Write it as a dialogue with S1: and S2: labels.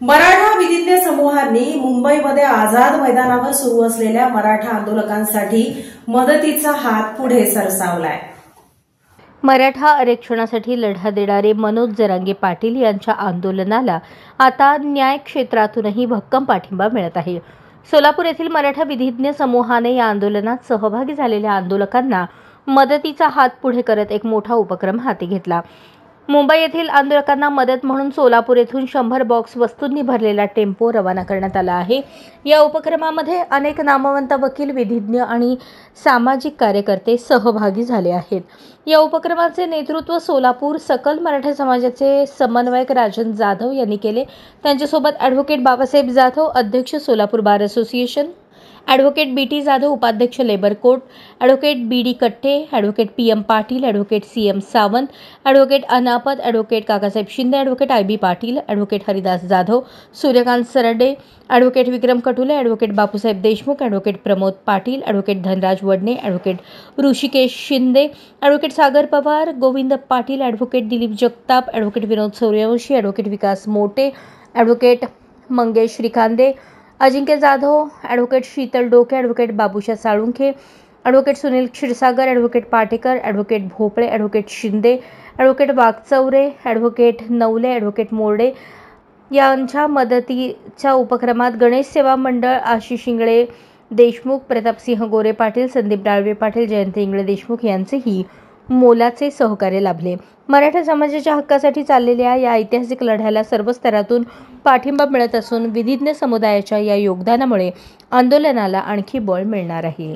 S1: मराठा विधिज्ञ समूहांनी मुंबईमध्ये आझाद मैदानावर सुरू असलेल्या मराठा आंदोलकांसाठी मदतीचा हात पुढे सरसावलाय।
S2: मराठा आरक्षणासाठी लढा देणारे मनोज जरांगे पाटील यांच्या आंदोलनाला आता न्याय क्षेत्रातूनही भक्कम पाठिंबा मिळत आहे। सोलापूर येथील मराठा विधिज्ञ समूहाने या आंदोलनात सहभागी झालेल्या आंदोलकांना मदतीचा हात पुढे करत एक मोठा उपक्रम हाती घेतला। मुंबई येथील आंदोलकांना मदत म्हणून सोलापूर येथून 100 बॉक्स वस्तूंनी भरलेला टेम्पो रवाना करण्यात आला आहे। या उपक्रमामध्ये अनेक नामवंत वकील, विधिज्ञ आणि सामाजिक कार्यकर्ते सहभागी झाले आहेत। या उपक्रमाचे नेतृत्व सोलापूर सकल मराठा समाजाचे समन्वयक राजन जाधव यांनी केले। त्यांच्यासोबत ॲडव्होकेट बाबासाहेब जाधव, अध्यक्ष Solapur bar association, advocate B T. Jadhav, उपाध्यक्ष labour court, advocate B D. Katte, advocate P M. Patil, advocate C M. Sawant, advocate Anapat, advocate Kakasaheb Shinde, advocate I B. Patil, advocate Haridas Jadhav, Suryakant Sarade, advocate Vikram Katule, advocate Bapusaheb Deshmukh, advocate Pramod Patil, advocate Dhanraj Wadne, advocate Rishikesh Shinde, advocate Sagar Pawar, Govind Patil, advocate Dilip Jagtap, advocate Vinod Suryavanshi, advocate Vikas Mote, advocate Mangesh Shrikande, Ajinkya Jadhav, advocate Sheetal Doke, advocate Babusha Salunkhe, advocate Sunil Kshirsagar, advocate Patekar, advocate Bhople, advocate Shinde, advocate Wagchaure, advocate Navale, advocate Morde यांच्या मदतीच्या उपक्रमात गणेश सेवा मंडळ, आशिष इंगळे देशमुख, प्रतापसिंह गोरे पाटील, संदीप डाळवे पाटील, जयंत इंगळे देशमुख यांचेही मोलाचे सहकार्य लाभले। मराठा समाजाच्या हक्कासाठी चाललेल्या या ऐतिहासिक लढ्याला सर्व स्तरातून पाठिंबा मिळत असून विधिज्ञ समुदायाच्या या योगदानामुळे आंदोलनाला आणखी बळ मिळणार आहे।